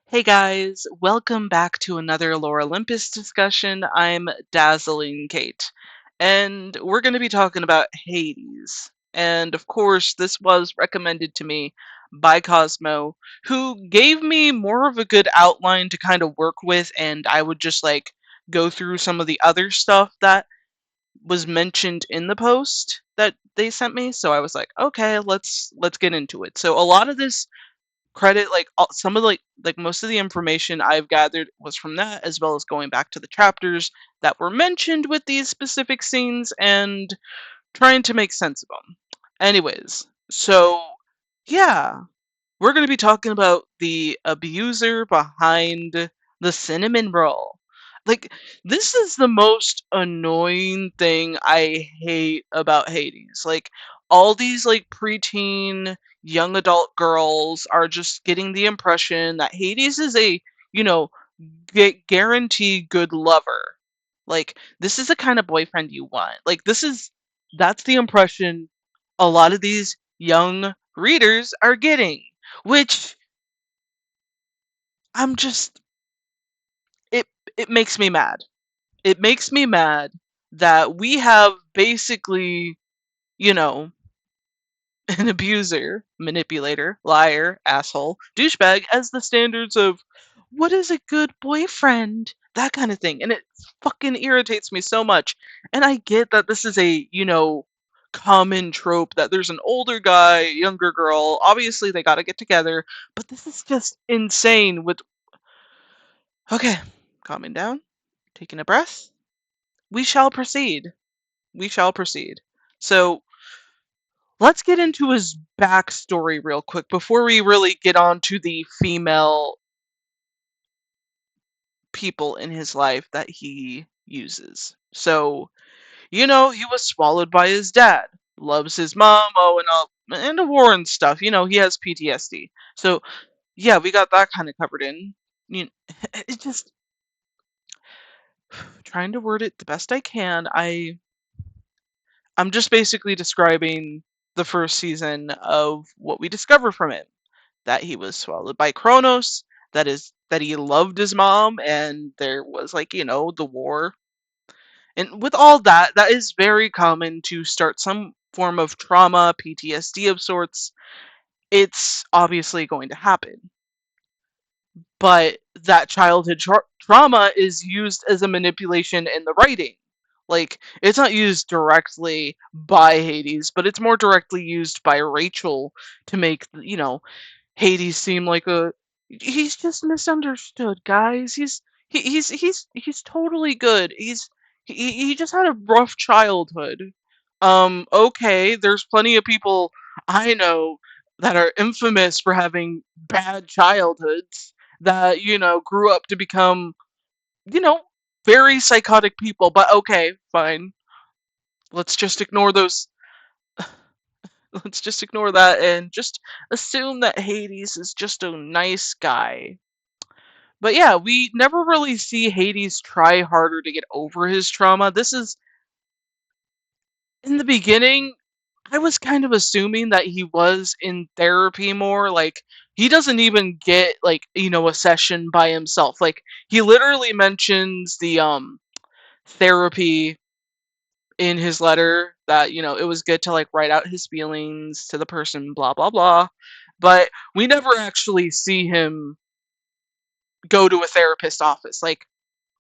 Hey guys, welcome back to another Lore Olympus discussion. I'm Dazzling Kate, and we're going to be talking about Hades. And of course, this was recommended to me by Cosmo, who gave me more of a good outline to kind of work with, and I would just go through some of the other stuff that was mentioned in the post that they sent me. So I was like, okay, let's get into it. So a lot of this credit some of most of the information I've gathered was from that, as well as going back to the chapters that were mentioned with these specific scenes and trying to make sense of them. Anyways, so yeah, we're going to be talking about the abuser behind the cinnamon roll. Like, this is the most annoying thing I hate about Hades. Like, all these, preteen, young adult girls are just getting the impression that Hades is a, you know, guaranteed good lover. Like, this is the kind of boyfriend you want. That's the impression a lot of these young readers are getting, which I'm just it it makes me mad. It makes me mad that we have basically, you know, an abuser, manipulator, liar, asshole, douchebag as the standards of what is a good boyfriend, that kind of thing. And it fucking irritates me so much. And I get that this is a, common trope that there's an older guy, younger girl, obviously they got to get together, but this is just insane with okay, calming down, taking a breath. We shall proceed. We shall proceed. So, let's get into his backstory real quick before we really get on to the female people in his life that he uses. So, he was swallowed by his dad, loves his mom, and the war and stuff. He has PTSD. So, yeah, we got that kind of covered in. You it just trying to word it the best I can. I'm just basically describing the first season of what we discover from it. That he was swallowed by Kronos, that he loved his mom, and there was the war. And with all that, that is very common to start some form of trauma, PTSD of sorts. It's obviously going to happen. But that childhood trauma is used as a manipulation in the writing. Like, it's not used directly by Hades, but it's more directly used by Rachel to make, Hades seem like a he's just misunderstood, guys. He's totally good. He just had a rough childhood. Okay, there's plenty of people I know that are infamous for having bad childhoods that, grew up to become, you know, very psychotic people. But okay, fine. Let's just ignore those let's just ignore that and just assume that Hades is just a nice guy. But yeah, we never really see Hades try harder to get over his trauma. This is, in the beginning, I was kind of assuming that he was in therapy more. Like, he doesn't even get, a session by himself. Like, he literally mentions the, therapy in his letter that it was good to write out his feelings to the person, blah blah blah, but we never actually see him go to a therapist office. Like,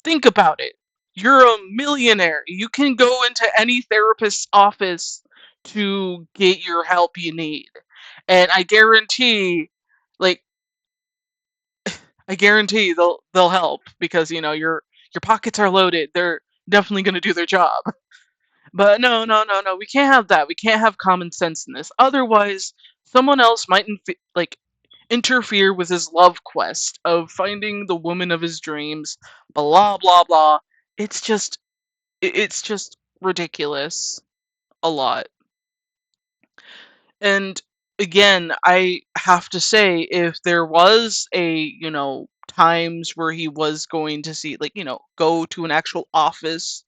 think about it, you're a millionaire, you can go into any therapist's office to get your help you need, and like I guarantee they'll help because your pockets are loaded, they're definitely going to do their job. But no, no, no, no. We can't have that. We can't have common sense in this. Otherwise, someone else might interfere with his love quest of finding the woman of his dreams. Blah blah blah. It's just, it's just ridiculous. A lot. And again, I have to say, if there was a times where he was going to see go to an actual office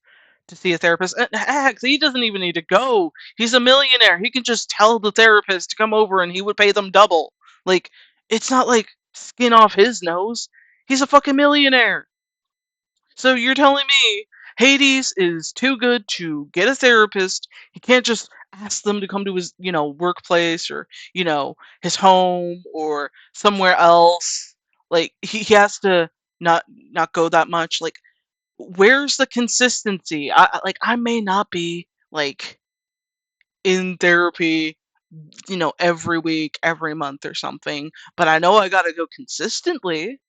to see a therapist. And heck, he doesn't even need to go. He's a millionaire. He can just tell the therapist to come over and he would pay them double. Like, it's not like skin off his nose. He's a fucking millionaire. So you're telling me Hades is too good to get a therapist? He can't just ask them to come to his, workplace or, his home or somewhere else. Like he has to not go that much. Like where's the consistency? I may not be like in therapy, every week, every month or something, but I know I got to go consistently.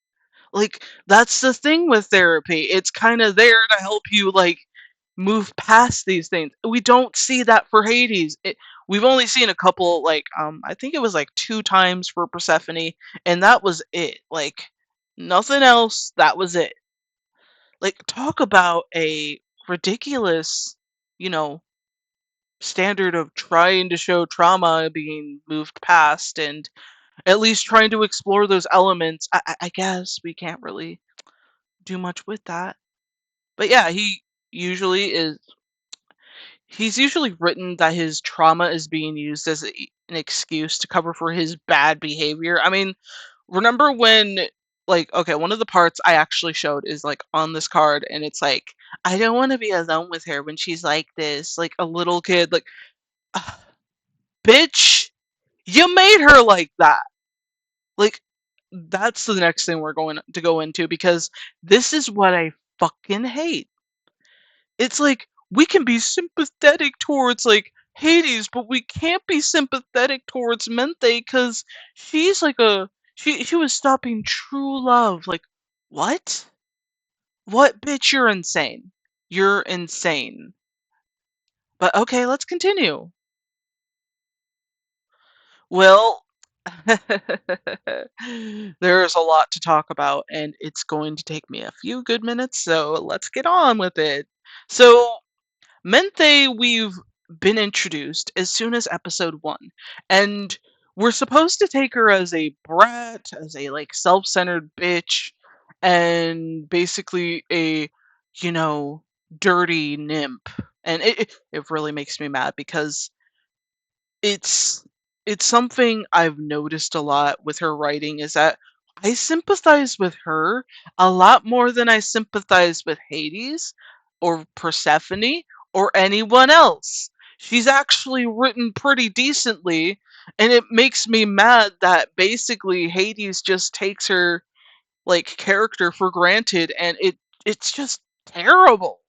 Like that's the thing with therapy. It's kind of there to help you like move past these things. We don't see that for Hades. We've only seen a couple like I think it was like 2 times for Persephone and that was it. Like nothing else, that was it. Like talk about a ridiculous, you know, standard of trying to show trauma being moved past and at least trying to explore those elements. I guess we can't really do much with that. But yeah, usually is he's usually written that his trauma is being used as an excuse to cover for his bad behavior. I mean, remember when like okay, one of the parts I actually showed is like on this card and it's like I don't want to be alone with her when she's like this, like a little kid like bitch, you made her like that. Like that's the next thing we're going to go into because this is what I fucking hate. It's like we can be sympathetic towards like Hades, but we can't be sympathetic towards Mente because she's like she was stopping true love. Like what? What bitch? You're insane. You're insane. But okay, let's continue. Well, there's a lot to talk about, and it's going to take me a few good minutes, so let's get on with it. So, Menthe, we've been introduced as soon as episode 1, and we're supposed to take her as a brat, as a like self-centered bitch, and basically a, you know, dirty nymph. And it really makes me mad because it's it's something I've noticed a lot with her writing is that I sympathize with her a lot more than I sympathize with Hades or Persephone or anyone else. She's actually written pretty decently, and it makes me mad that basically Hades just takes her like character for granted and it's just terrible.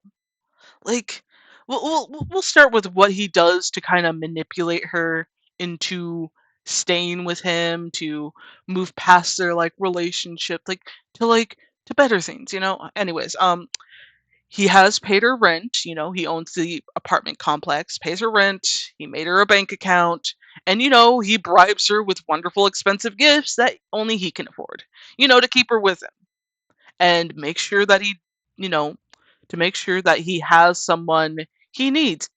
Like we'll start with what he does to kind of manipulate her into staying with him to move past their like relationship like to better things, anyways, he has paid her rent, he owns the apartment complex, pays her rent, he made her a bank account, and he bribes her with wonderful expensive gifts that only he can afford, to keep her with him and make sure that you know, to make sure that he has someone he needs.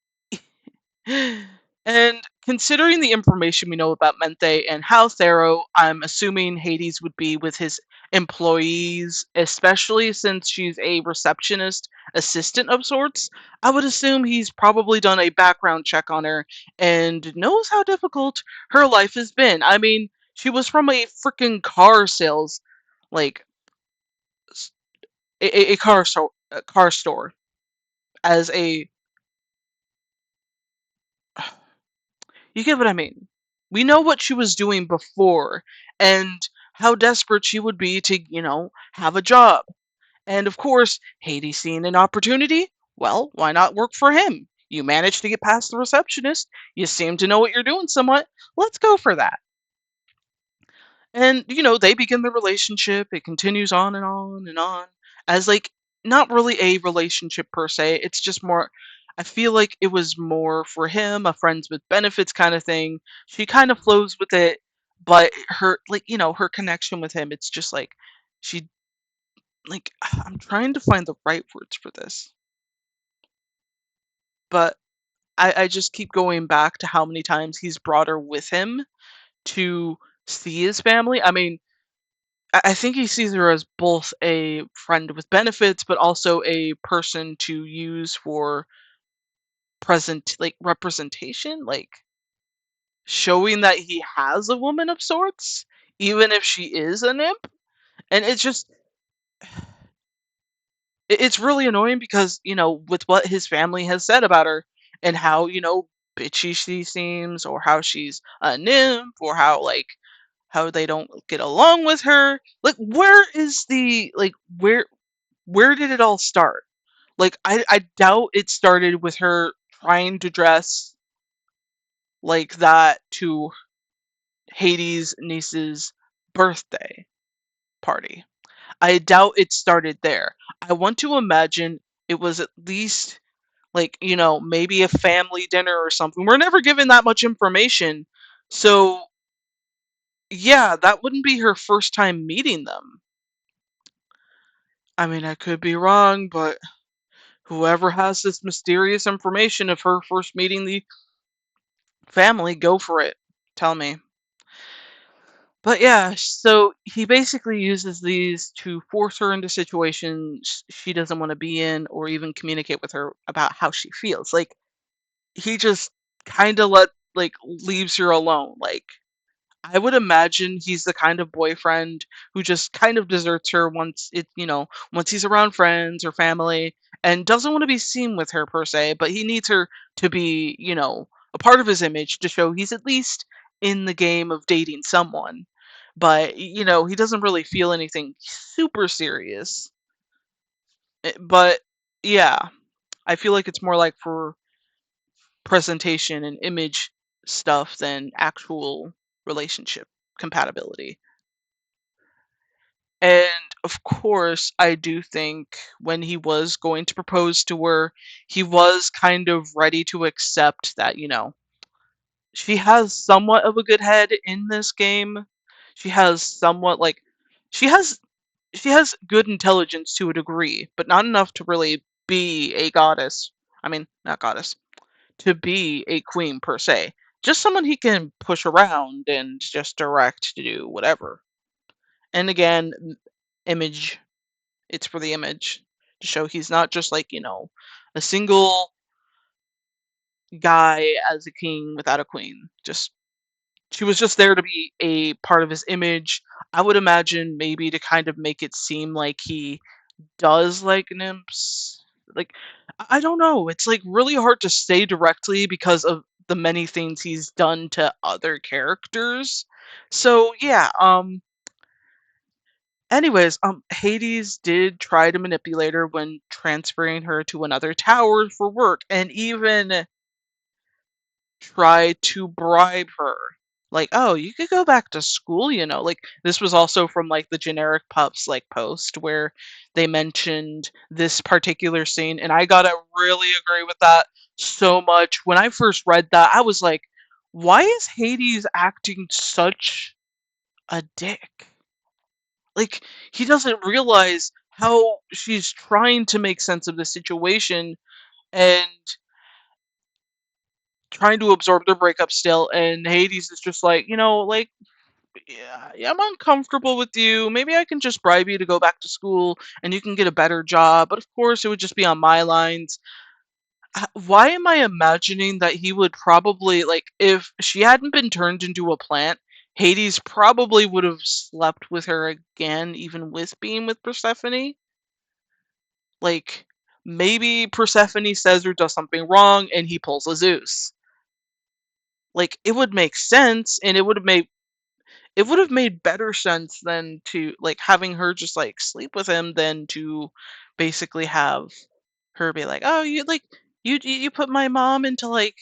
And considering the information we know about Mente and how thorough I'm assuming Hades would be with his employees, especially since she's a receptionist assistant of sorts, I would assume he's probably done a background check on her and knows how difficult her life has been. I mean, she was from a freaking car sales, like a car store as a you get what I mean. We know what she was doing before and how desperate she would be to, have a job. And of course, Hades seeing an opportunity, well, why not work for him? You managed to get past the receptionist. You seem to know what you're doing somewhat. Let's go for that. And, they begin the relationship. It continues on and on and on as like not really a relationship per se. It's just more, I feel like it was more for him, a friends with benefits kind of thing. She kind of flows with it, but her, like, her connection with him, it's just like she, like, I'm trying to find the right words for this, but I just keep going back to how many times he's brought her with him to see his family. I mean, I think he sees her as both a friend with benefits, but also a person to use for present, like representation, like showing that he has a woman of sorts, even if she is a nymph. And it's just, it's really annoying because, with what his family has said about her and how, bitchy she seems, or how she's a nymph, or how they don't get along with her. Like, where did it all start? Like, I doubt it started with her trying to dress like that to Hades' niece's birthday party. I doubt it started there. I want to imagine it was at least, like, maybe a family dinner or something. We're never given that much information. So, yeah, that wouldn't be her first time meeting them. I mean, I could be wrong, but whoever has this mysterious information of her first meeting the family, go for it. Tell me. But yeah, so he basically uses these to force her into situations she doesn't want to be in, or even communicate with her about how she feels. Like, he just kind of leaves her alone. Like, I would imagine he's the kind of boyfriend who just kind of deserts her once he's around friends or family, and doesn't want to be seen with her per se, but he needs her to be, a part of his image to show he's at least in the game of dating someone. But, he doesn't really feel anything super serious. But yeah, I feel like it's more like for presentation and image stuff than actual relationship compatibility. And of course, I do think when he was going to propose to her, he was kind of ready to accept that, she has somewhat of a good head in this game. She has somewhat like she has she has good intelligence to a degree, but not enough to really be a goddess. I mean, not goddess, to be a queen per se. Just someone he can push around and just direct to do whatever. And again, image. It's for the image to show he's not just like, a single guy as a king without a queen. Just she was just there to be a part of his image. I would imagine maybe to kind of make it seem like he does like nymphs. Like, I don't know. It's like really hard to say directly because of the many things he's done to other characters. So yeah, anyways, Hades did try to manipulate her when transferring her to another tower for work, and even try to bribe her. Like, oh, you could go back to school, Like, this was also from like the generic pups like post where they mentioned this particular scene, and I gotta really agree with that so much. When I first read that, I was like, why is Hades acting such a dick? Like, he doesn't realize how she's trying to make sense of the situation and trying to absorb their breakup still, and Hades is just like, like, yeah, I'm uncomfortable with you. Maybe I can just bribe you to go back to school and you can get a better job. But of course, it would just be on my lines. Why am I imagining that he would probably, like, if she hadn't been turned into a plant, Hades probably would have slept with her again, even with being with Persephone? Like, maybe Persephone says or does something wrong and he pulls a Zeus. Like, it would make sense, and it would have made better sense than to like having her just like sleep with him than to basically have her be like, oh, you put my mom into like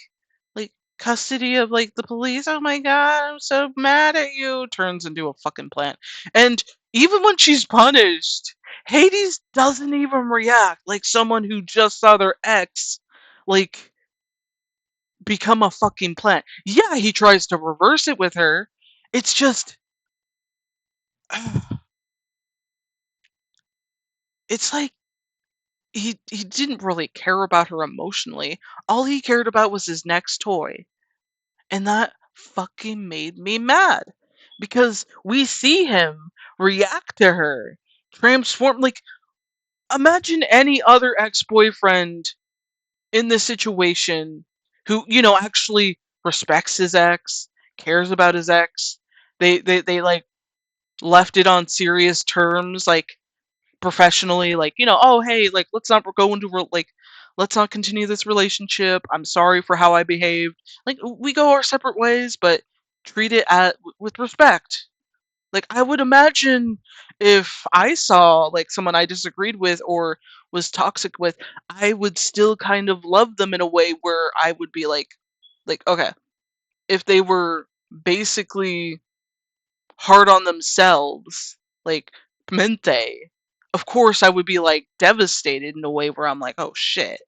custody of like the police. Oh my god, I'm so mad at you. Turns into a fucking plant. And even when she's punished, Hades doesn't even react like someone who just saw their ex like become a fucking plant. Yeah, he tries to reverse it with her. It's just it's like he didn't really care about her emotionally. All he cared about was his next toy. And that fucking made me mad. Because we see him react to her, transform. Like, imagine any other ex-boyfriend in this situation who, actually respects his ex, cares about his ex. They like left it on serious terms, like professionally, like, oh hey, like let's not go into like let's not continue this relationship. I'm sorry for how I behaved. Like we go our separate ways, but treat it with respect. Like I would imagine if I saw like someone I disagreed with or was toxic with, I would still kind of love them in a way where I would be like okay, if they were basically hard on themselves, like Mente, of course I would be like devastated in a way where I'm like, oh shit,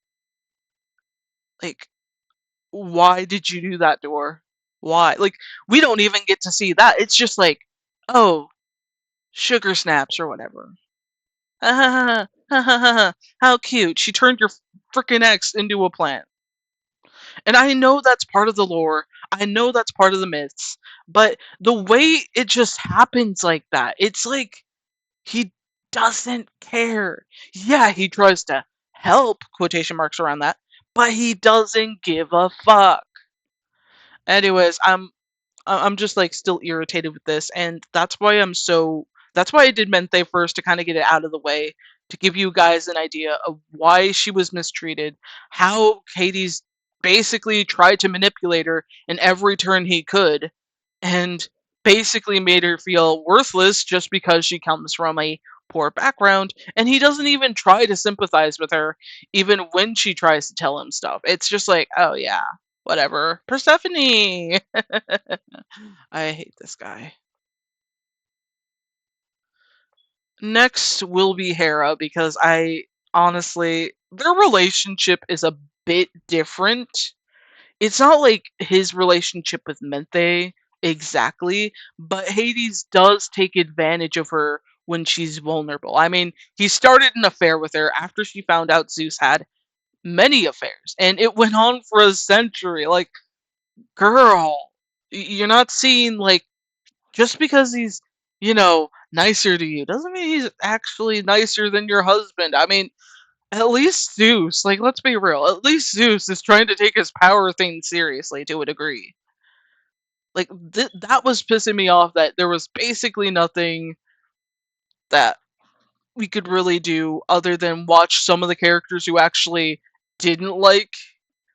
like why did you do that to her? Why? Like we don't even get to see that. It's just like, oh, sugar snaps or whatever. Ha ha ha ha ha ha ha. How cute. She turned your freaking ex into a plant. And I know that's part of the lore. I know that's part of the myths. But the way it just happens like that, it's like he doesn't care. Yeah, he tries to help, quotation marks around that, but he doesn't give a fuck. Anyways, I'm just like still irritated with this, and that's why I did Mente first to kind of get it out of the way, to give you guys an idea of why she was mistreated, how Hades basically tried to manipulate her in every turn he could, and basically made her feel worthless just because she comes from a poor background, and he doesn't even try to sympathize with her even when she tries to tell him stuff. It's just like, oh yeah, whatever. Persephone. I hate this guy. Next will be Hera because I honestly, their relationship is a bit different. It's not like his relationship with Mente exactly, but Hades does take advantage of her when she's vulnerable. I mean, he started an affair with her after she found out Zeus had many affairs, and it went on for a century. Like, girl, you're not seeing like just because he's, nicer to you doesn't mean he's actually nicer than your husband. I mean, at least Zeus, like, let's be real, at least Zeus is trying to take his power thing seriously to a degree. Like, that was pissing me off that there was basically nothing that we could really do other than watch some of the characters who actually didn't like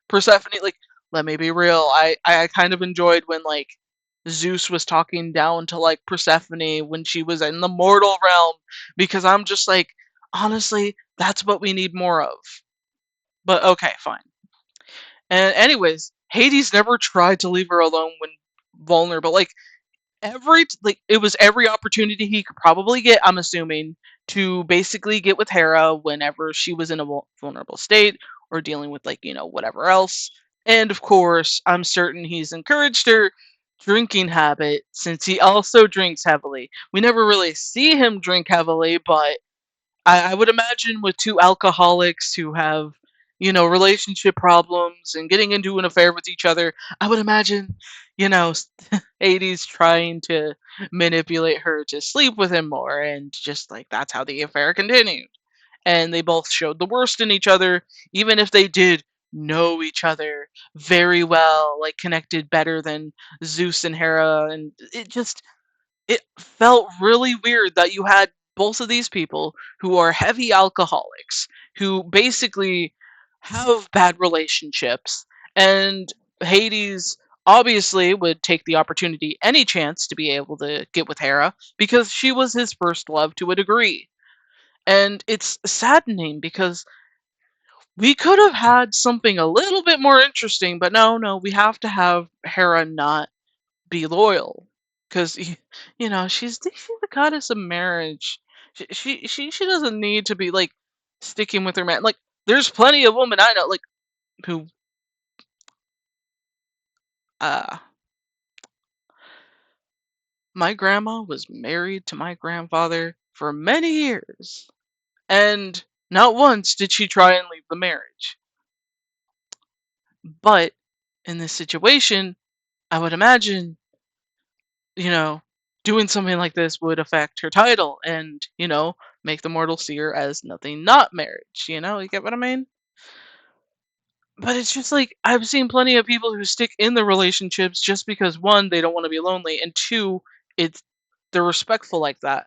Persephone. Like, let me be real, I kind of enjoyed when like Zeus was talking down to like Persephone when she was in the mortal realm, because I'm just like, honestly, that's what we need more of. But okay, fine. And anyways, Hades never tried to leave her alone when vulnerable. Like, it was every opportunity he could probably get, I'm assuming, to basically get with Hera whenever she was in a vulnerable state or dealing with like, whatever else. And of course, I'm certain he's encouraged her drinking habit since he also drinks heavily. We never really see him drink heavily, but I would imagine with two alcoholics who have, relationship problems and getting into an affair with each other, I would imagine, you know, Hades trying to manipulate her to sleep with him more, and just like that's how the affair continued. And they both showed the worst in each other, even if they did know each other very well, like connected better than Zeus and Hera, and it felt really weird that you had both of these people who are heavy alcoholics who basically have bad relationships, and Hades obviously would take the opportunity any chance to be able to get with Hera because she was his first love to a degree. And it's saddening because we could have had something a little bit more interesting, but no, we have to have Hera not be loyal because she's the goddess of marriage. She doesn't need to be like sticking with her man. Like, there's plenty of women I know like who uh my grandma was married to my grandfather for many years, and not once did she try and leave the marriage. But in this situation, I would imagine, you know, doing something like this would affect her title and, make the mortal see her as nothing not marriage. You get what I mean? But it's just like, I've seen plenty of people who stick in the relationships just because one, they don't want to be lonely, and two, it's they're respectful like that.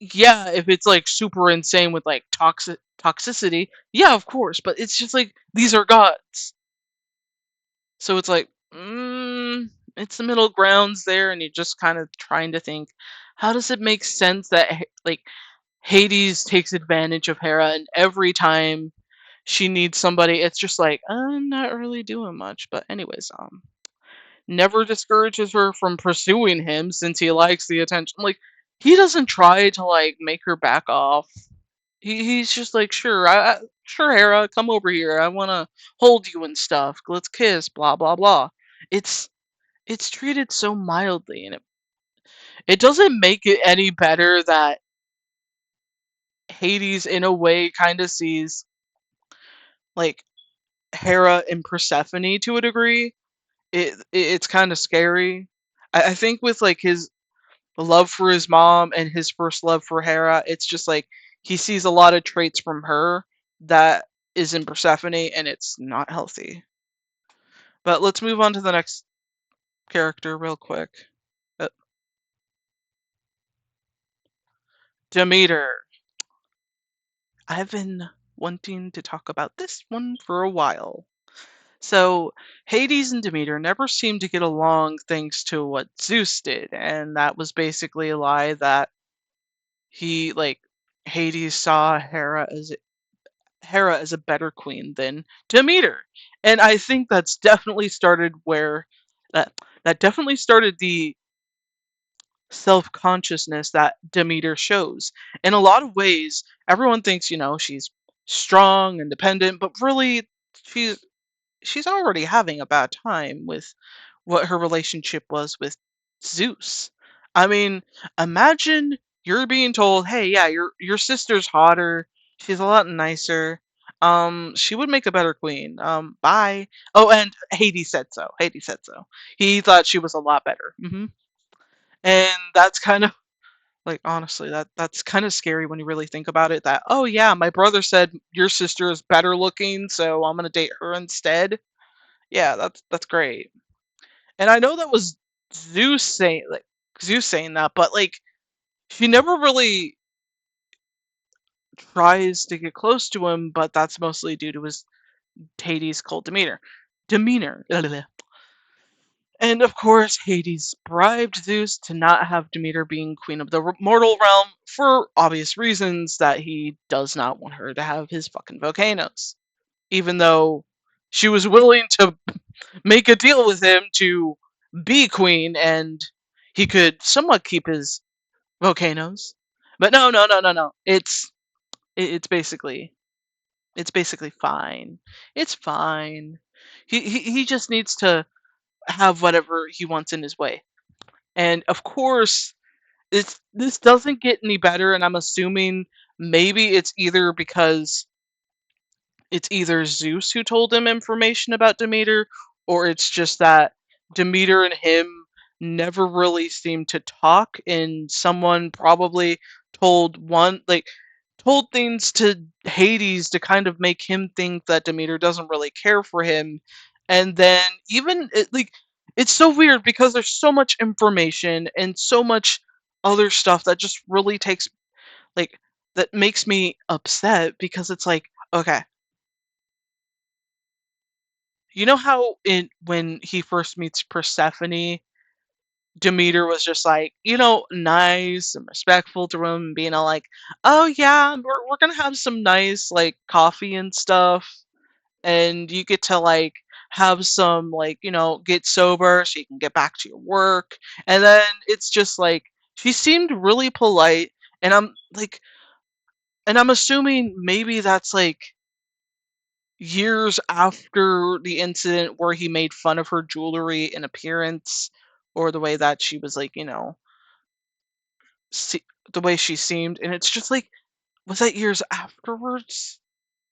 Yeah, if it's like super insane with like toxicity, yeah, of course, but it's just like these are gods. So it's like, it's the middle grounds there, and you're just kind of trying to think, how does it make sense that like Hades takes advantage of Hera, and every time she needs somebody, it's just like, I'm not really doing much. But anyways, never discourages her from pursuing him since he likes the attention. Like, he doesn't try to like make her back off. He's just like, sure, sure, Hera, come over here. I want to hold you and stuff. Let's kiss. Blah blah blah. It's it's treated so mildly, and it doesn't make it any better that Hades, in a way, kind of sees like Hera and Persephone to a degree. It's kind of scary. I think with like his love for his mom and his first love for Hera, it's just like he sees a lot of traits from her that is in Persephone, and it's not healthy. But let's move on to the next character real quick. Uh, Demeter. I've been wanting to talk about this one for a while. So, Hades and Demeter never seemed to get along thanks to what Zeus did, and that was basically a lie that he, like, Hades saw Hera as a better queen than Demeter. And I think that's definitely started where that definitely started the self-consciousness that Demeter shows. In a lot of ways, everyone thinks, she's strong, independent, but really she's she's already having a bad time with what her relationship was with Zeus. I mean, imagine you're being told, "Hey, yeah, your sister's hotter. She's a lot nicer. She would make a better queen. Bye." Oh, and Hades said so. Hades said so. He thought she was a lot better. And that's kind of like, honestly, that's kind of scary when you really think about it. That, oh yeah, my brother said your sister is better looking, so I'm gonna date her instead. Yeah, that's great. And I know that was Zeus saying that, but like she never really tries to get close to him, but that's mostly due to his Hades' cold demeanor. Demeanor. And of course, Hades bribed Zeus to not have Demeter being queen of the mortal realm for obvious reasons that he does not want her to have his fucking volcanoes. Even though she was willing to make a deal with him to be queen and he could somewhat keep his volcanoes. But no, no, no, no, no. It's basically fine. It's fine. He just needs to have whatever he wants in his way. And of course, this doesn't get any better, and I'm assuming maybe it's either Zeus who told him information about Demeter, or it's just that Demeter and him never really seemed to talk, and someone probably told told things to Hades to kind of make him think that Demeter doesn't really care for him. And then it's so weird because there's so much information and so much other stuff that just really takes like that makes me upset because it's like, okay, you know how in when he first meets Persephone, Demeter was just like, nice and respectful to him, being all like, "Oh yeah, we're gonna have some nice like coffee and stuff, and you get to like have some like get sober so you can get back to your work." And then it's just like she seemed really polite, and I'm assuming maybe that's like years after the incident where he made fun of her jewelry and appearance, or the way that she was like, se- the way she seemed. And it's just like, was that years afterwards?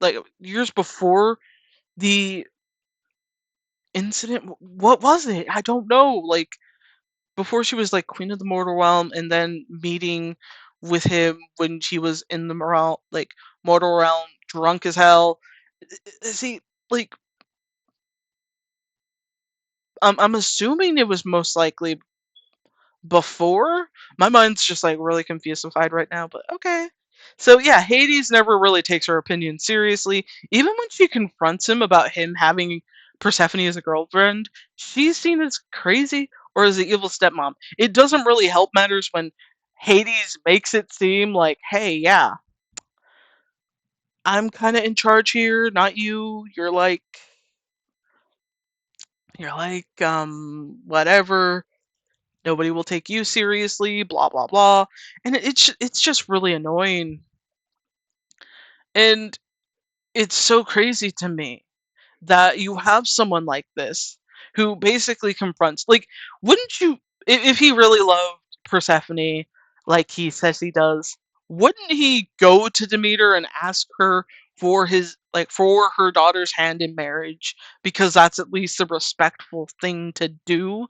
Like years before the incident? What was it? I don't know. Like before she was like queen of the mortal realm, and then meeting with him when she was in the mortal realm, drunk as hell. See, like I'm assuming it was most likely before. My mind's just like really confusified right now, but okay. So yeah, Hades never really takes her opinion seriously. Even when she confronts him about him having Persephone as a girlfriend, she's seen as crazy or as the evil stepmom. It doesn't really help matters when Hades makes it seem like, hey, yeah, I'm kind of in charge here, not you. You're like whatever. Nobody will take you seriously, blah blah blah. And it's just really annoying. And it's so crazy to me that you have someone like this who basically confronts, like, wouldn't you, if he really loved Persephone like he says he does, wouldn't he go to Demeter and ask her for his, like, for her daughter's hand in marriage, because that's at least a respectful thing to do?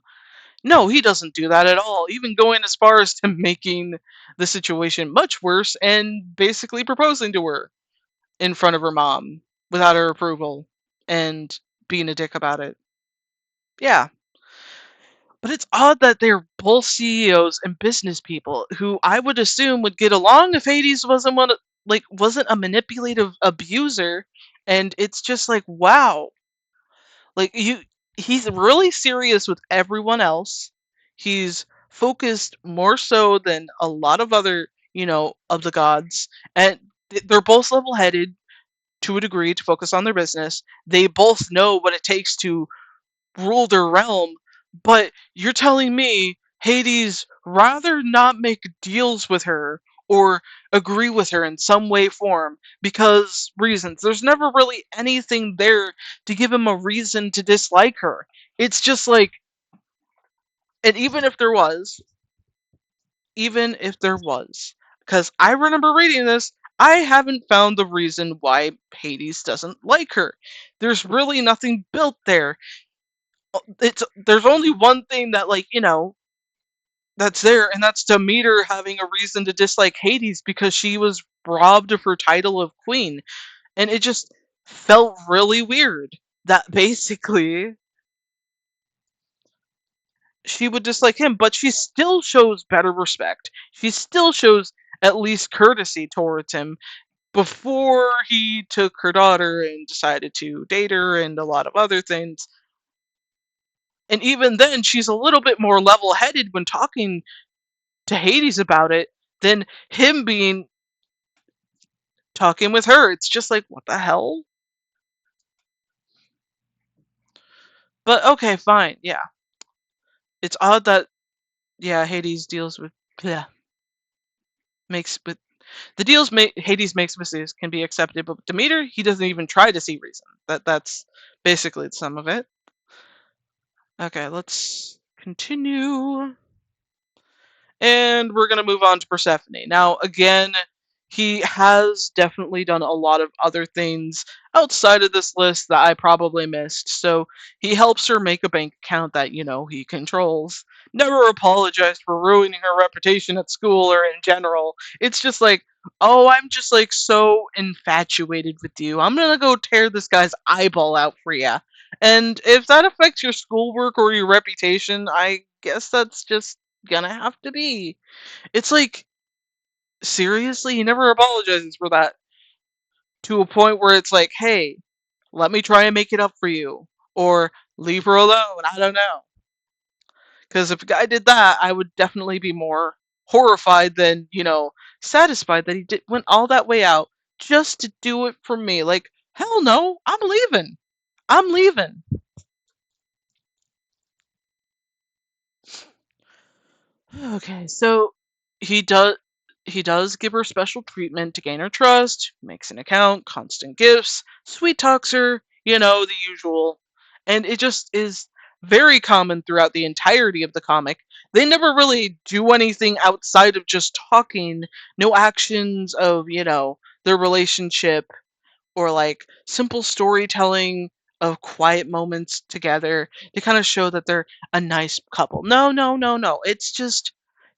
No, he doesn't do that at all, even going as far as to making the situation much worse and basically proposing to her in front of her mom without her approval and being a dick about it. Yeah. But it's odd that they're both CEOs and business people who I would assume would get along if Hades wasn't a manipulative abuser. And it's just like, wow. Like, he's really serious with everyone else. He's focused more so than a lot of other, of the gods. And they're both level-headed to a degree to focus on their business. They both know what it takes to rule their realm, but you're telling me Hades rather not make deals with her or agree with her in some way form because reasons. There's never really anything there to give him a reason to dislike her. It's just like, and even if there was, because I remember reading this, I haven't found the reason why Hades doesn't like her. There's really nothing built there. There's only one thing that, like, that's there, and that's Demeter having a reason to dislike Hades because she was robbed of her title of queen. And it just felt really weird that basically she would dislike him, but she still shows better respect. She still shows at least courtesy towards him before he took her daughter and decided to date her and a lot of other things. And even then, she's a little bit more level headed when talking to Hades about it than him being talking with her. It's just like, what the hell? But okay, fine. Yeah. It's odd that, yeah, Hades deals with, yeah, makes with the deals Hades makes with this can be accepted, but with Demeter, he doesn't even try to see reason. That's basically some of it. Okay, let's continue. And we're going to move on to Persephone. Now, again, he has definitely done a lot of other things outside of this list that I probably missed. So he helps her make a bank account that, he controls. Never apologized for ruining her reputation at school or in general. It's just like, oh, I'm just like so infatuated with you. I'm going to go tear this guy's eyeball out for you. And if that affects your schoolwork or your reputation, I guess that's just gonna have to be. It's like, seriously, he never apologizes for that to a point where it's like, hey, let me try and make it up for you. Or leave her alone. I don't know. Because if a guy did that, I would definitely be more horrified than, satisfied that went all that way out just to do it for me. Like, hell no, I'm leaving. I'm leaving. Okay, so he does he does give her special treatment to gain her trust, makes an account, constant gifts, sweet talks her, the usual. And it just is very common throughout the entirety of the comic. They never really do anything outside of just talking, no actions of, their relationship or like simple storytelling of quiet moments together to kind of show that they're a nice couple. No, no, no, no. It's just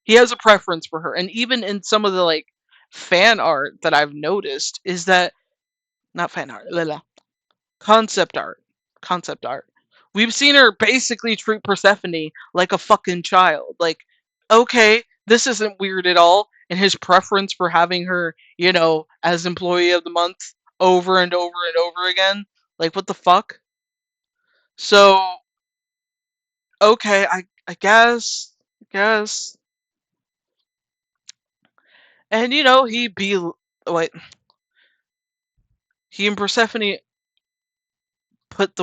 he has a preference for her. And even in some of the like fan art that I've noticed is that not fan art, blah, blah, concept art. Concept art. We've seen her basically treat Persephone like a fucking child. Like, Okay, this isn't weird at all. And his preference for having her, as employee of the month over and over and over again. Like, what the fuck? So, okay, I guess. And wait, he and Persephone put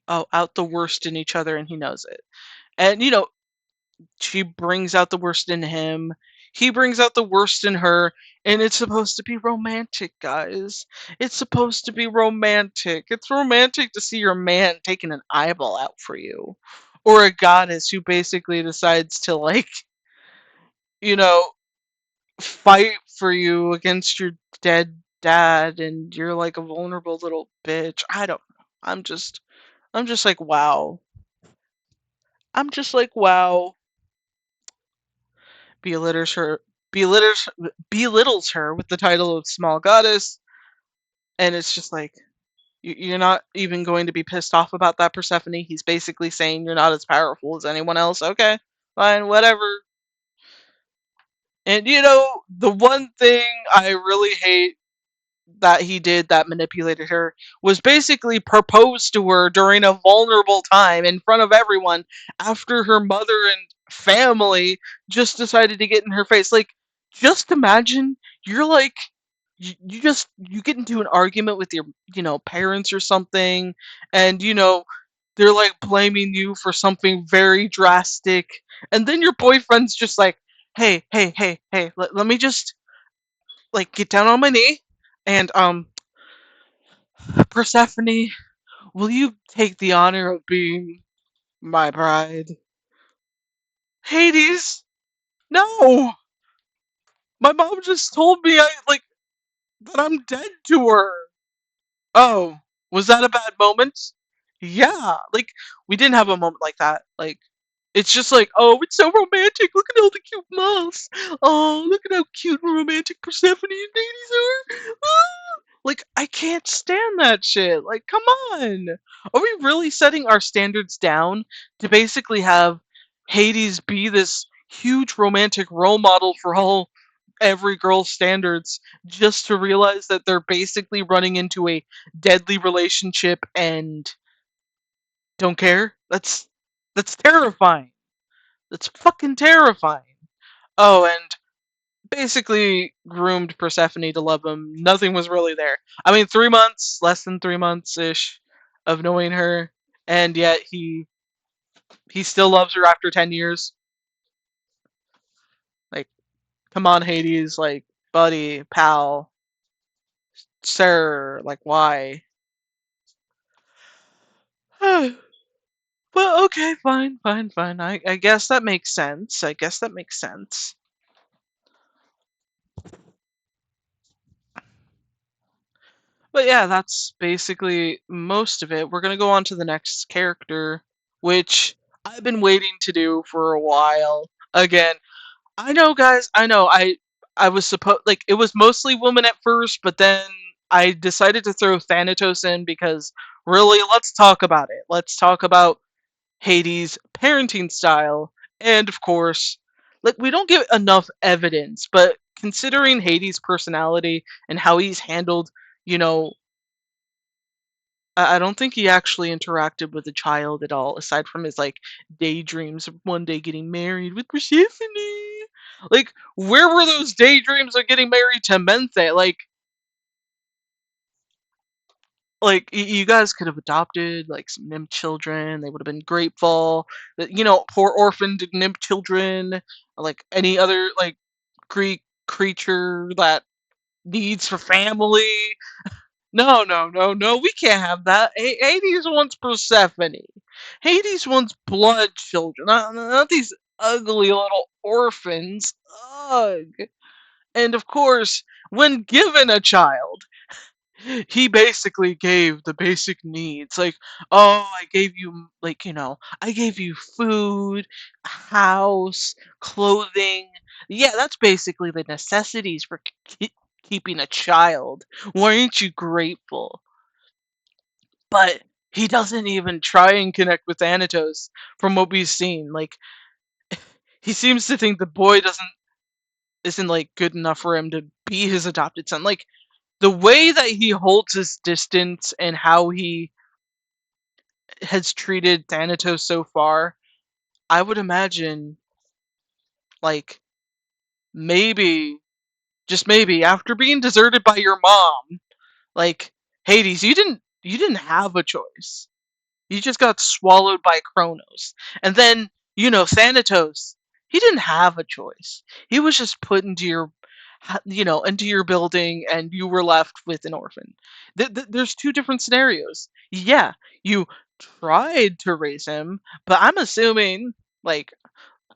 out the worst in each other, and he knows it. And she brings out the worst in him. He brings out the worst in her, and it's supposed to be romantic, guys. It's supposed to be romantic. It's romantic to see your man taking an eyeball out for you, or a goddess who basically decides to you know, fight for you against your dead dad, and you're like a vulnerable little bitch. I don't know. I'm just like, wow. I'm just like, wow. Belittles her, belittles, belittles her with the title of small goddess, and it's just like, you're not even going to be pissed off about that, Persephone. He's basically saying you're not as powerful as anyone else. Okay, fine, whatever. And the one thing I really hate that he did that manipulated her was basically propose to her during a vulnerable time in front of everyone after her mother and family just decided to get in her face. Like, just imagine you're like, you get into an argument with your parents or something, and they're like blaming you for something very drastic, and then your boyfriend's just like, hey, let me just like get down on my knee, and Persephone, will you take the honor of being my bride? Hades, no! My mom just told me that I'm dead to her. Oh, was that a bad moment? Yeah, like we didn't have a moment like that. Like it's just like, oh, it's so romantic. Look at all the cute moths. Oh, look at how cute and romantic Persephone and Hades are. Ah! Like I can't stand that shit. Like, come on. Are we really setting our standards down to basically have Hades be this huge romantic role model for all every girl's standards just to realize that they're basically running into a deadly relationship and don't care? That's terrifying. That's fucking terrifying. Oh, and basically groomed Persephone to love him. Nothing was really there. I mean, 3 months, less than 3 months ish of knowing her, and yet he still loves her after 10 years. Like, come on, Hades, like, buddy, pal, sir, like, why? Well, okay, fine. I guess that makes sense. I guess that makes sense. But yeah, that's basically most of it. We're gonna go on to the next character, which I've been waiting to do for a while. Again, I know, guys. I know. I was supposed like it was mostly women at first, but then I decided to throw Thanatos in because really, let's talk about it. Let's talk about Hades' parenting style, and of course, like we don't get enough evidence, but considering Hades' personality and how he's handled, you know, I don't think he actually interacted with a child at all, aside from his like daydreams of one day getting married with Persephone. Like, where were those daydreams of getting married to Menthe? You guys could have adopted like some nymph children. They would have been grateful. Poor orphaned nymph children, like any other like Greek creature that needs for family. No. We can't have that. Hades wants Persephone. Hades wants blood children, not these ugly little orphans. Ugh. And of course, when given a child, he basically gave the basic needs. Like, oh, I gave you, I gave you food, a house, clothing. Yeah, that's basically the necessities for keeping a child. Why aren't you grateful? But he doesn't even try and connect with Thanatos from what we've seen. Like, he seems to think the boy doesn't isn't like good enough for him to be his adopted son. Like the way that he holds his distance and how he has treated Thanatos so far, I would imagine like maybe just maybe after being deserted by your mom, like Hades, you didn't have a choice. You just got swallowed by Kronos. And then, Thanatos, he didn't have a choice. He was just put into into your building and you were left with an orphan. There's two different scenarios. Yeah, you tried to raise him, but I'm assuming, like,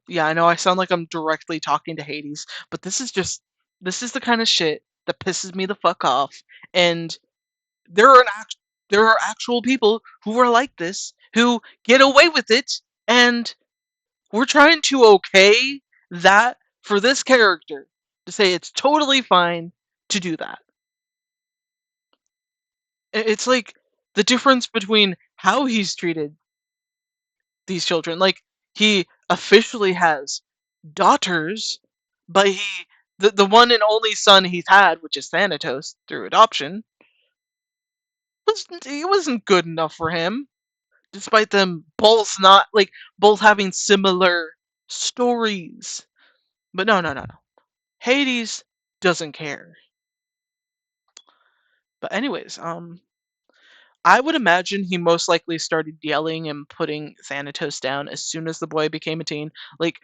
yeah, I know I sound like I'm directly talking to Hades, but this is the kind of shit that pisses me the fuck off. And there are there are actual people who are like this who get away with it, and we're trying to okay that for this character to say it's totally fine to do that. It's like the difference between how he's treated these children. Like he officially has daughters, but the one and only son he's had, which is Thanatos through adoption, wasn't good enough for him. Despite them both not like both having similar stories. But no. Hades doesn't care. But anyways, I would imagine he most likely started yelling and putting Thanatos down as soon as the boy became a teen. Like,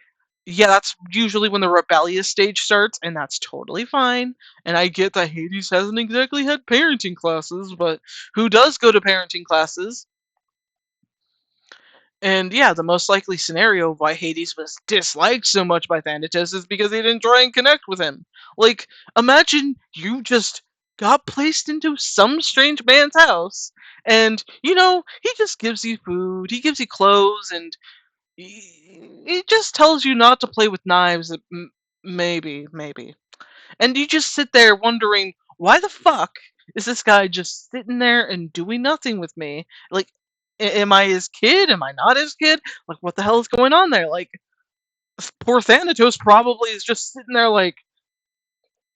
yeah, that's usually when the rebellious stage starts, and that's totally fine. And I get that Hades hasn't exactly had parenting classes, but who does go to parenting classes? And yeah, the most likely scenario of why Hades was disliked so much by Thanatos is because he didn't try and connect with him. Like, imagine you just got placed into some strange man's house, and he just gives you food, he gives you clothes, and he just tells you not to play with knives. Maybe. And you just sit there wondering, why the fuck is this guy just sitting there and doing nothing with me? Like, am I his kid? Am I not his kid? Like, what the hell is going on there? Like, poor Thanatos probably is just sitting there like,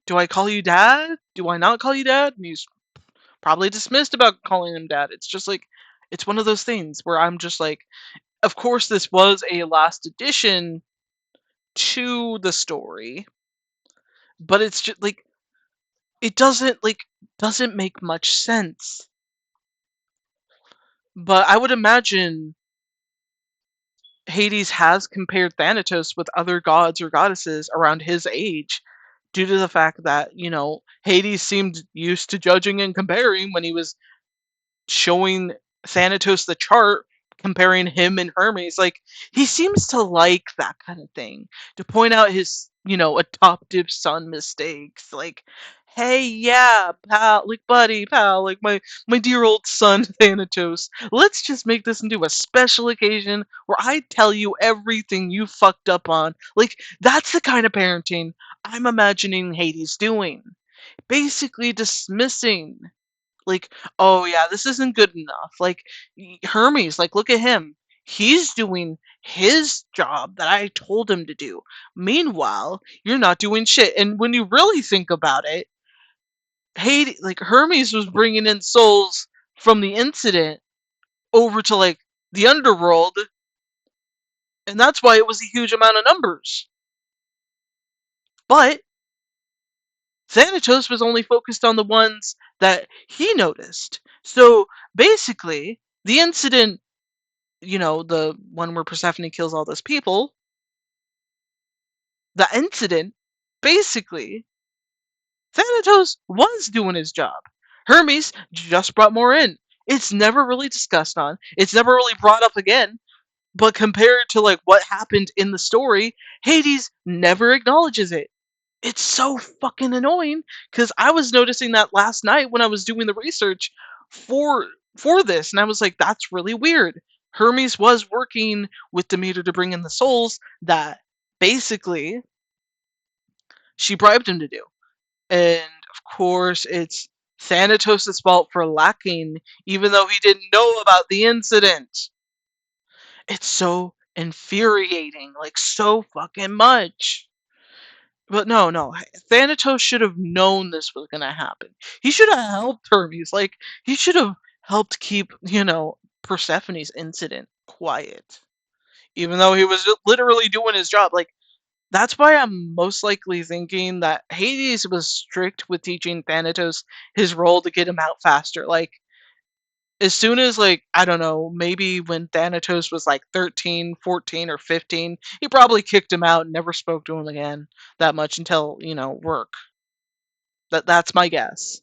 do I call you dad? Do I not call you dad? And he's probably dismissed about calling him dad. It's just like, it's one of those things where I'm just like, of course, this was a last addition to the story, but it's just like, it doesn't make much sense. But I would imagine Hades has compared Thanatos with other gods or goddesses around his age due to the fact that, Hades seemed used to judging and comparing when he was showing Thanatos the chart, comparing him and Hermes. Like, he seems to like that kind of thing, to point out his, adoptive son mistakes. Like, hey, yeah, pal, like, buddy, pal, like, my dear old son Thanatos, let's just make this into a special occasion where I tell you everything you fucked up on. Like, that's the kind of parenting I'm imagining Hades doing. Basically dismissing, like, oh yeah, this isn't good enough. Like, Hermes, like, look at him. He's doing his job that I told him to do. Meanwhile, you're not doing shit. And when you really think about it, like, Hermes was bringing in souls from the incident over to, like, the underworld, and that's why it was a huge amount of numbers. But Thanatos was only focused on the ones that he noticed. So basically, the incident, the one where Persephone kills all those people, the incident, basically, Thanatos was doing his job. Hermes just brought more in. It's never really discussed on. It's never really brought up again. But compared to, like, what happened in the story, Hades never acknowledges it. It's so fucking annoying, because I was noticing that last night when I was doing the research for this, and I was like, that's really weird. Hermes was working with Demeter to bring in the souls that basically she bribed him to do. And of course, it's Thanatos' fault for lacking, even though he didn't know about the incident. It's so infuriating, like so fucking much. But no, Thanatos should have known this was gonna happen. He should have helped Hermes. Like, he should have helped keep, Persephone's incident quiet. Even though he was literally doing his job. Like, that's why I'm most likely thinking that Hades was strict with teaching Thanatos his role to get him out faster. Like, as soon as, like, I don't know, maybe when Thanatos was like 13, 14, or 15, he probably kicked him out and never spoke to him again that much until, work. That's my guess.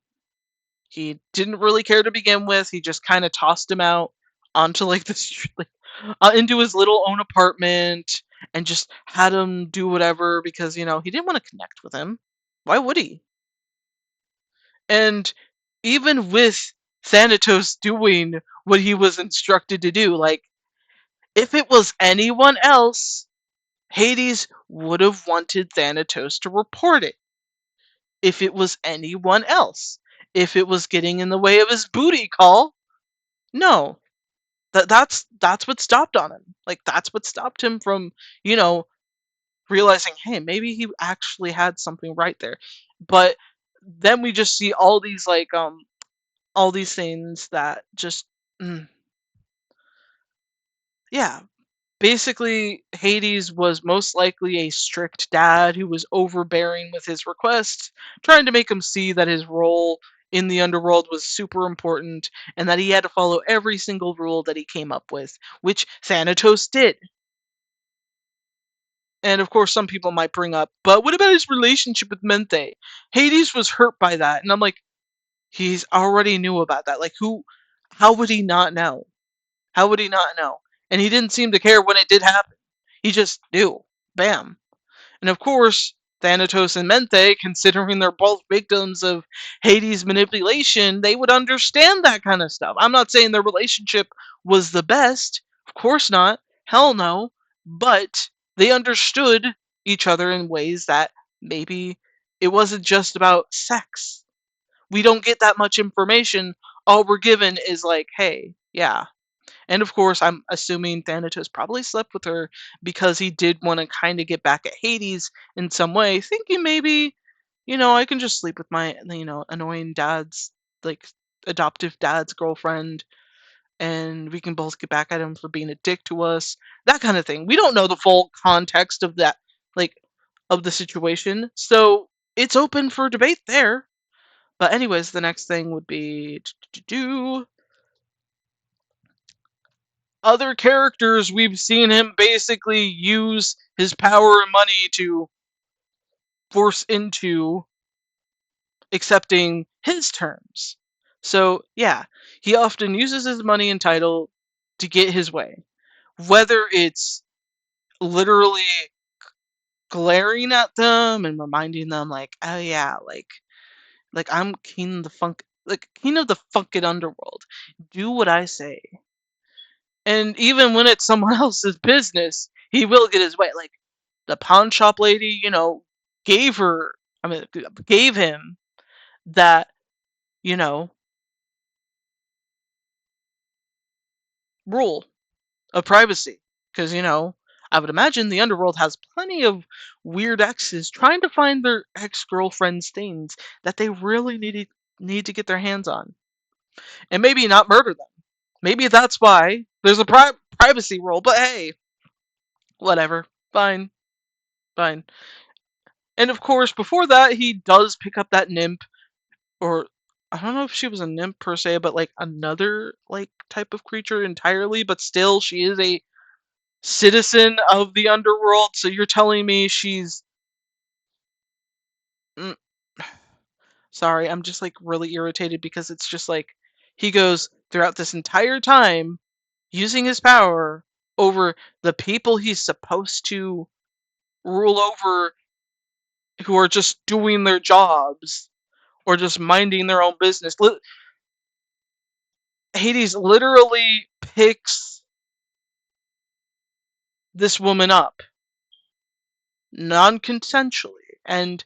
He didn't really care to begin with. He just kind of tossed him out onto like the street, like, into his little own apartment, and just had him do whatever because he didn't want to connect with him. Why would he? And even with Thanatos doing what he was instructed to do, like, if it was anyone else, Hades would have wanted Thanatos to report it. If it was anyone else, if it was getting in the way of his booty call, no. That's what stopped on him. Like, that's what stopped him from, you know, realizing, hey, maybe he actually had something right there. But then we just see all these all these things that just yeah. Basically, Hades was most likely a strict dad who was overbearing with his requests, trying to make him see that his role in the underworld was super important and that he had to follow every single rule that he came up with, which Thanatos did. And of course, some people might bring up, but what about his relationship with Menthe? Hades was hurt by that, and I'm like, he's already knew about that. Like, how would he not know? How would he not know? And he didn't seem to care when it did happen. He just knew. Bam. And of course, Thanatos and Menthe, considering they're both victims of Hades' manipulation, they would understand that kind of stuff. I'm not saying their relationship was the best. Of course not. Hell no. But they understood each other in ways that maybe it wasn't just about sex. We don't get that much information. All we're given is like, hey, yeah. And of course, I'm assuming Thanatos probably slept with her because he did want to kind of get back at Hades in some way, thinking maybe, I can just sleep with my, annoying dad's, like, adoptive dad's girlfriend, and we can both get back at him for being a dick to us, that kind of thing. We don't know the full context of that, like, of the situation, so it's open for debate there. But anyways, the next thing would be other characters. We've seen him basically use his power and money to force into accepting his terms. So, yeah, he often uses his money and title to get his way. Whether it's literally glaring at them and reminding them, like, oh yeah, like I'm king of the funk, like king of the funkin' underworld. Do what I say. And even when it's someone else's business, he will get his way. Like, the pawn shop lady, gave her, I mean, gave him that, you know, rule of privacy. Because, I would imagine the underworld has plenty of weird exes trying to find their ex-girlfriend's things that they really need to get their hands on. And maybe not murder them. Maybe that's why there's a privacy rule, but hey, whatever. Fine. Fine. And of course, before that, he does pick up that nymph, or I don't know if she was a nymph per se, but like another like type of creature entirely, but still she is a citizen of the underworld. So you're telling me she's mm, sorry, I'm just like really irritated because it's just like he goes throughout this entire time using his power over the people he's supposed to rule over, who are just doing their jobs or just minding their own business. Hades literally picks this woman up non-consensually, and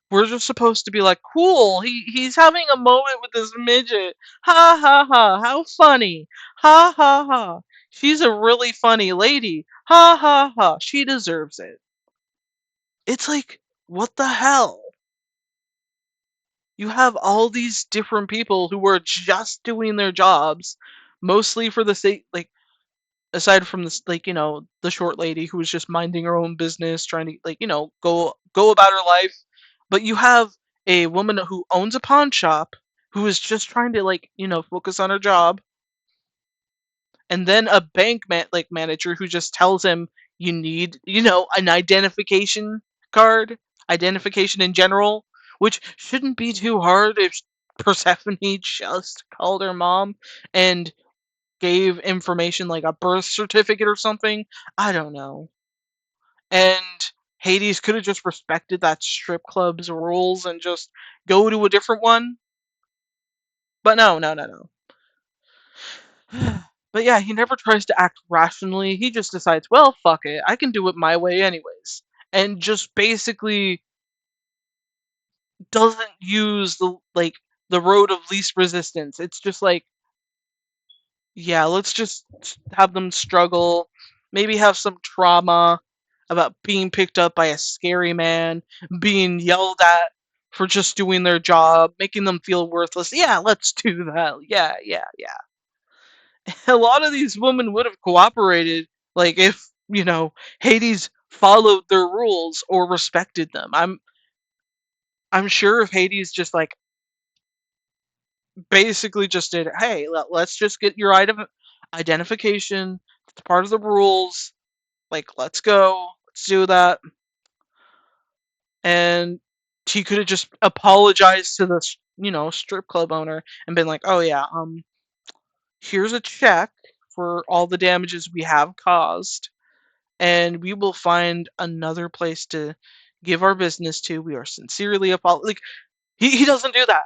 we're just supposed to be like, cool, he's having a moment with this midget. Ha ha ha, how funny. Ha ha ha. She's a really funny lady. Ha ha ha, she deserves it. It's like, what the hell? You have all these different people who are just doing their jobs, mostly for the sake, like, aside from this, like, the short lady who was just minding her own business, trying to, like, go about her life. But you have a woman who owns a pawn shop who is just trying to, like, focus on her job, and then a manager who just tells him you need, an identification card, identification in general, which shouldn't be too hard if Persephone just called her mom and gave information like a birth certificate or something. I don't know. And Hades could have just respected that strip club's rules and just go to a different one. But no, no, no, no. But yeah, he never tries to act rationally. He just decides, well, fuck it. I can do it my way anyways. And just basically doesn't use the road of least resistance. It's just like, yeah, let's just have them struggle, maybe have some trauma about being picked up by a scary man, being yelled at for just doing their job, making them feel worthless. Yeah, let's do that. Yeah, yeah, yeah. A lot of these women would have cooperated, like, if, Hades followed their rules or respected them. I'm sure if Hades just, like, basically just did, hey, let's just get your identification. It's part of the rules. Like, let's go. Let's do that. And he could have just apologized to the, strip club owner and been like, oh yeah, here's a check for all the damages we have caused, and we will find another place to give our business to. We are sincerely like, he doesn't do that.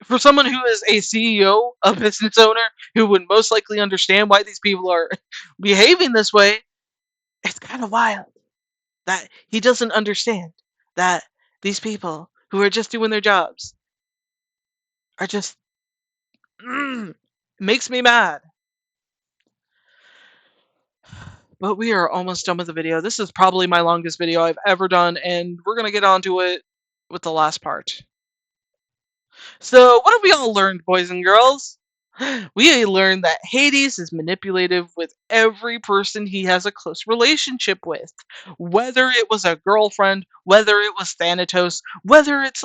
For someone who is a CEO, a business owner, who would most likely understand why these people are behaving this way, it's kind of wild that he doesn't understand that these people who are just doing their jobs are just, makes me mad. But we are almost done with the video. This is probably my longest video I've ever done, and we're gonna get onto it with the last part. So what have we all learned, boys and girls? We learned that Hades is manipulative with every person he has a close relationship with. Whether it was a girlfriend, whether it was Thanatos, whether it's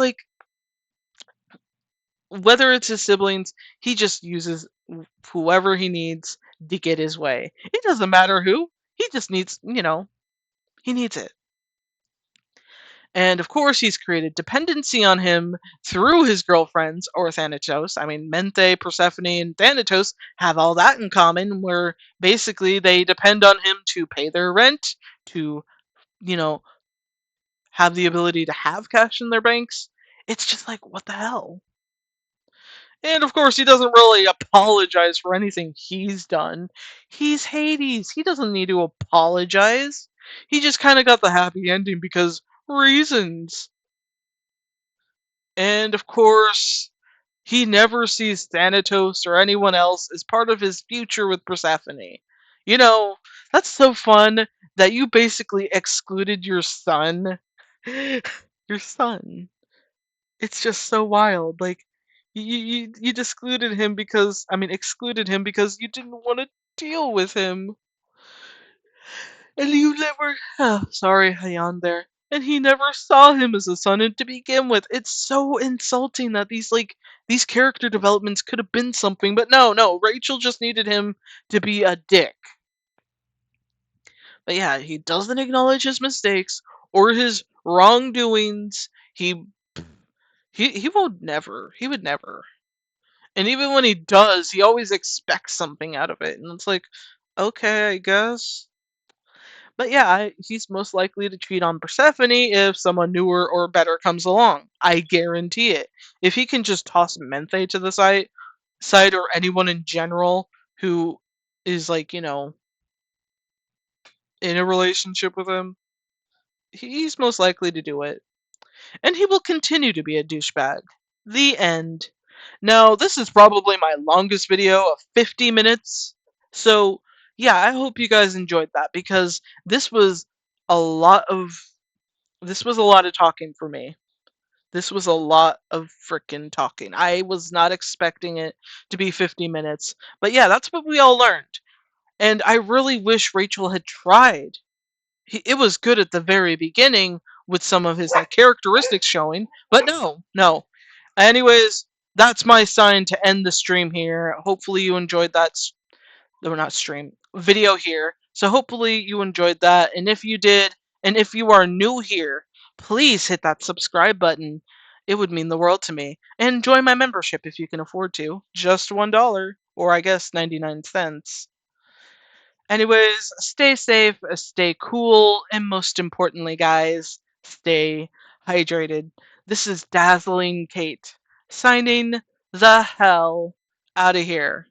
his siblings, he just uses whoever he needs to get his way. It doesn't matter who. He just needs, he needs it. And of course, he's created dependency on him through his girlfriends or Thanatos. I mean, Menthe, Persephone, and Thanatos have all that in common, where basically they depend on him to pay their rent, to, you know, have the ability to have cash in their banks. It's just like, what the hell? And of course, he doesn't really apologize for anything he's done. He's Hades. He doesn't need to apologize. He just kind of got the happy ending because reasons. And of course, he never sees Thanatos or anyone else as part of his future with Persephone. That's so fun that you basically excluded your son. Your son. It's just so wild. Like, you excluded him because you didn't want to deal with him. And you never, sorry, I yawned there. And he never saw him as a son to begin with. It's so insulting that these character developments could have been something, but no, Rachel just needed him to be a dick. But yeah, he doesn't acknowledge his mistakes or his wrongdoings. He would never. He would never. And even when he does, he always expects something out of it. And it's like, okay, I guess. But yeah, he's most likely to cheat on Persephone if someone newer or better comes along. I guarantee it. If he can just toss Menthe to the side or anyone in general who is, like, in a relationship with him, he's most likely to do it. And he will continue to be a douchebag. The end. Now, this is probably my longest video of 50 minutes. So yeah, I hope you guys enjoyed that because this was a lot of this was a lot of talking for me. This was a lot of freaking talking. I was not expecting it to be 50 minutes. But yeah, that's what we all learned. And I really wish Rachel had tried. It was good at the very beginning with some of his like characteristics showing, but no, no. Anyways, that's my sign to end the stream here. Hopefully you enjoyed that or not stream video here. So hopefully you enjoyed that, and if you did, and if you are new here, please hit that subscribe button. It would mean the world to me. And join my membership if you can afford to. Just $1, or I guess 99¢. Anyways, stay safe, stay cool, and most importantly, guys, stay hydrated. This is Dazzling Kate, signing the hell out of here.